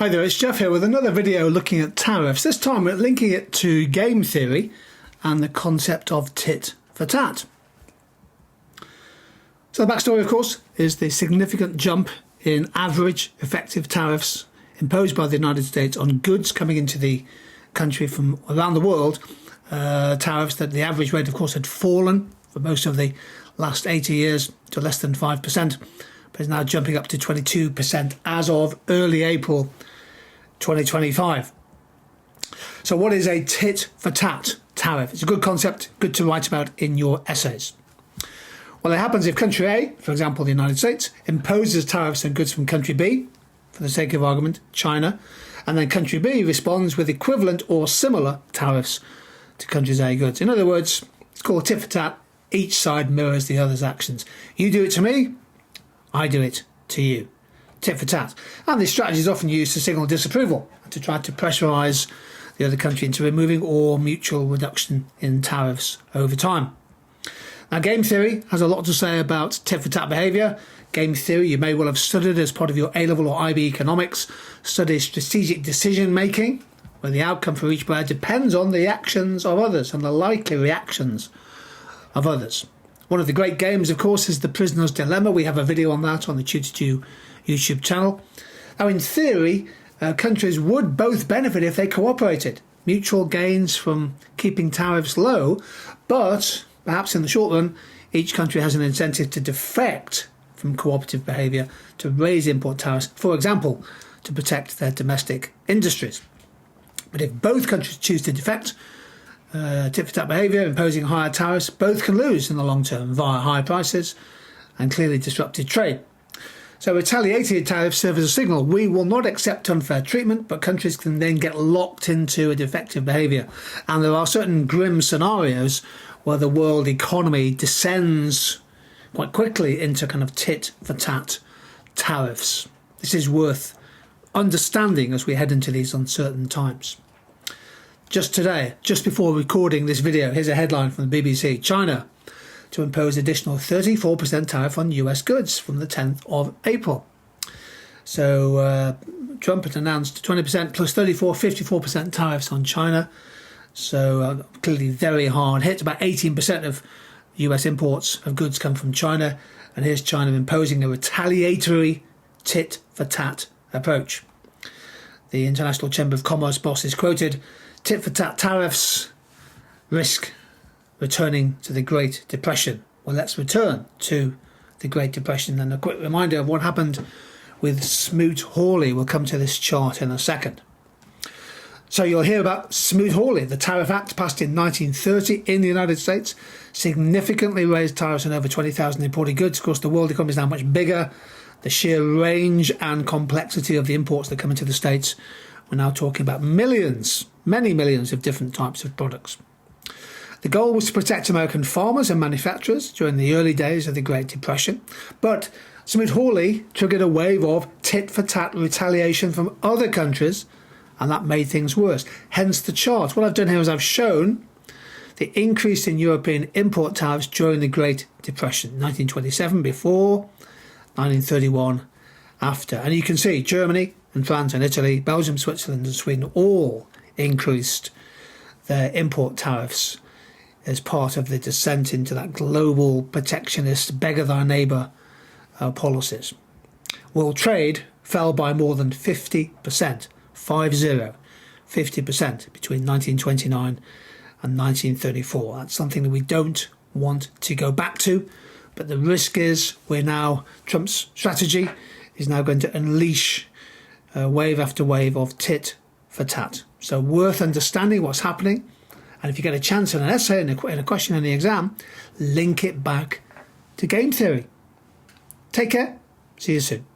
Hi there, it's Jeff here with another video looking at tariffs. This time we're linking it to game theory and the concept of tit for tat. So the backstory, of course, is the significant jump in average effective tariffs imposed by the United States on goods coming into the country from around the world. Tariffs that the average rate, of course, had fallen for most of the last 80 years to less than 5%, but is now jumping up to 22% as of early April 2025. So what is a tit for tat tariff? It's a good concept, good to write about in your essays. Well, it happens if country A, for example the United States, imposes tariffs on goods from country B, for the sake of argument, China, and then country B responds with equivalent or similar tariffs to country's A goods. In other words, it's called tit for tat. Each side mirrors the other's actions. You do it to me, I do it to you. Tit for tat. And this strategy is often used to signal disapproval and to try to pressurise the other country into removing or mutual reduction in tariffs over time. Now, game theory has a lot to say about tit for tat behaviour. Game theory you may well have studied as part of your A-level or IB economics. Study strategic decision making, where the outcome for each player depends on the actions of others and the likely reactions of others. One of the great games, of course, is the prisoner's dilemma. We have a video on that on the Tutor2u YouTube channel. Now, in theory, countries would both benefit if they cooperated. Mutual gains from keeping tariffs low, but perhaps in the short run, each country has an incentive to defect from cooperative behaviour to raise import tariffs, for example, to protect their domestic industries. But if both countries choose to defect, tit-for-tat behaviour, imposing higher tariffs, both can lose in the long term via higher prices and clearly disrupted trade. So retaliatory tariffs serve as a signal. We will not accept unfair treatment, but countries can then get locked into a defective behaviour. And there are certain grim scenarios where the world economy descends quite quickly into kind of tit-for-tat tariffs. This is worth understanding as we head into these uncertain times. Just today, just before recording this video, here's a headline from the BBC. China to impose additional 34% tariff on US goods from the 10th of April. So Trump had announced 20% plus 54% tariffs on China. So clearly very hard hit. About 18% of US imports of goods come from China. And here's China imposing a retaliatory tit-for-tat approach. The International Chamber of Commerce boss is quoted, "Tit-for-tat tariffs risk returning to the Great Depression." Well, let's return to the Great Depression and a quick reminder of what happened with Smoot-Hawley. We'll come to this chart in a second. So you'll hear about Smoot-Hawley. The Tariff Act passed in 1930 in the United States significantly raised tariffs on over 20,000 imported goods. Of course, the world economy is now much bigger. The sheer range and complexity of the imports that come into the States, we're now talking about millions, many millions of different types of products. The goal was to protect American farmers and manufacturers during the early days of the Great Depression, but Smoot-Hawley triggered a wave of tit-for-tat retaliation from other countries, and that made things worse. Hence the chart. What I've done here is I've shown the increase in European import tariffs during the Great Depression, 1927 before, 1931 after. And you can see Germany and France and Italy, Belgium, Switzerland and Sweden all increased their import tariffs as part of the descent into that global protectionist beggar thy neighbour policies. World trade fell by more than 50%, 50% between 1929 and 1934. That's something that we don't want to go back to, but the risk is Trump's strategy is now going to unleash wave after wave of tit for tat. So worth understanding what's happening. And if you get a chance in an essay, in a question in the exam, link it back to game theory. Take care. See you soon.